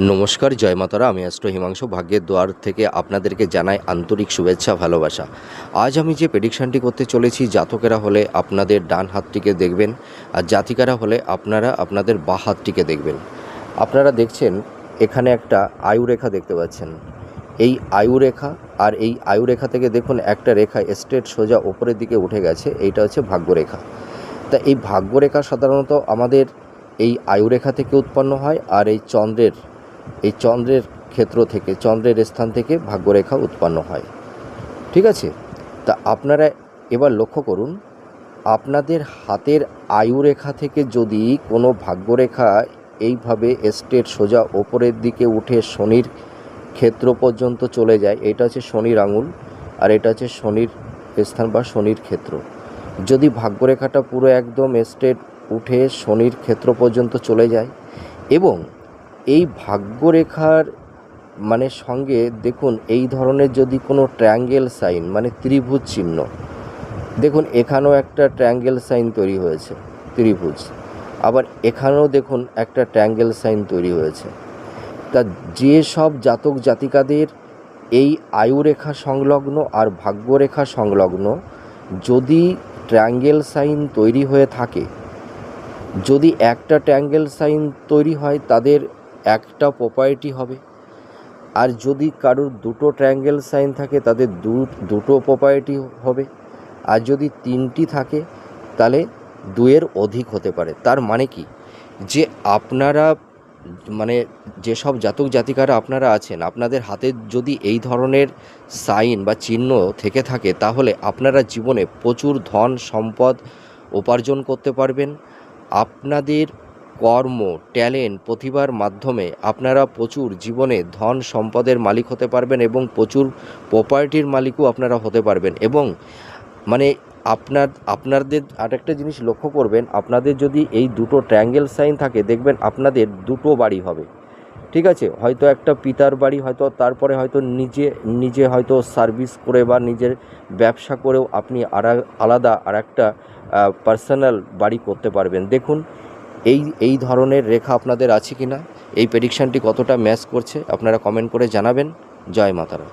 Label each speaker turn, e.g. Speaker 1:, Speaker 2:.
Speaker 1: নমস্কার, জয় মাতারা। আমি অ্যাস্ট্রো হিমাংশু ভাগ্যের দুয়ার থেকে আপনাদেরকে জানাই আন্তরিক শুভেচ্ছা, ভালোবাসা। আজ আমি যে প্রেডিকশানটি করতে চলেছি, জাতকেরা হলে আপনাদের ডান হাতটিকে দেখবেন, আর জাতিকারা হলে আপনারা আপনাদের বাঁ হাতটিকে দেখবেন। আপনারা দেখছেন এখানে একটা আয়ুরেখা দেখতে পাচ্ছেন। এই আয়ুরেখা, আর এই আয়ুরেখা থেকে দেখুন একটা রেখা স্ট্রেট সোজা ওপরের দিকে উঠে গেছে, এইটা হচ্ছে ভাগ্যরেখা। তা এই ভাগ্যরেখা সাধারণত আমাদের এই আয়ুরেখা থেকে উৎপন্ন হয়, আর এই চন্দ্রের ক্ষেত্র থেকে, চন্দ্রের স্থান থেকে ভাগ্যরেখা উৎপন্ন হয়। ঠিক আছে? তা আপনারা এবার লক্ষ্য করুন, আপনাদের হাতের আয়ুরেখা থেকে যদি কোনো ভাগ্যরেখা এইভাবে স্ট্রেট সোজা ওপরের দিকে উঠে শনির ক্ষেত্র পর্যন্ত চলে যায়, এটা হচ্ছে শনির আঙুল, আর এটা হচ্ছে শনির স্থান বা শনির ক্ষেত্র। যদি ভাগ্যরেখাটা পুরো একদম স্ট্রেট উঠে শনির ক্ষেত্র পর্যন্ত চলে যায়, এবং এই ভাগ্যরেখার সঙ্গে দেখুন এই ধরনের যদি কোনো ট্রায়াঙ্গেল সাইন ত্রিভুজ চিহ্ন, দেখুন এখানেও একটা ট্রায়াঙ্গেল সাইন তৈরি হয়েছে, ত্রিভুজ, আবার এখানেও দেখুন একটা ট্রায়াঙ্গেল সাইন তৈরি হয়েছে। তা যে সব জাতক জাতিকাদের এই আয়ুরেখা সংলগ্ন আর ভাগ্যরেখা সংলগ্ন যদি ট্রায়াঙ্গেল সাইন তৈরি হয়ে থাকে, যদি একটা ট্রায়াঙ্গেল সাইন তৈরি হয় তাদের একটা প্রপার্টি হবে, আর যদি কারোর দুটো ট্রায়াঙ্গেল সাইন থাকে তাদের দুটো প্রপার্টি হবে, আর যদি তিনটি থাকে তাহলে দুয়ের অধিক হতে পারে। তার মানে কি, যে আপনারা যেসব জাতক জাতিকারা আপনারা আছেন, আপনাদের হাতে যদি এই ধরনের সাইন বা চিহ্ন থেকে থাকে, তাহলে আপনারা জীবনে প্রচুর ধন সম্পদ উপার্জন করতে পারবেন। আপনাদের কর্ম, ট্যালেন্ট, প্রতিভার মাধ্যমে আপনারা প্রচুর জীবনে ধন সম্পদের মালিক হতে পারবেন, এবং প্রচুর প্রপার্টির মালিকও আপনারা হতে পারবেন। এবং আপনাদের আরেকটা জিনিস লক্ষ্য করবেন, আপনাদের যদি এই দুটো ট্রায়াঙ্গেল সাইন থাকে, দেখবেন আপনাদের দুটো বাড়ি হবে। ঠিক আছে? হয়তো একটা পিতার বাড়ি, হয়তো তারপরে হয়তো নিজে হয়তো সার্ভিস করে বা নিজের ব্যবসা করেও আপনি আলাদা আর একটা পার্সোনাল বাড়ি করতে পারবেন। দেখুন এই ধরনের রেখা আপনাদের আছে কি না, এই প্রেডিকশানটি কতটা ম্যাচ করছে আপনারা কমেন্ট করে জানাবেন। জয় মাতারা।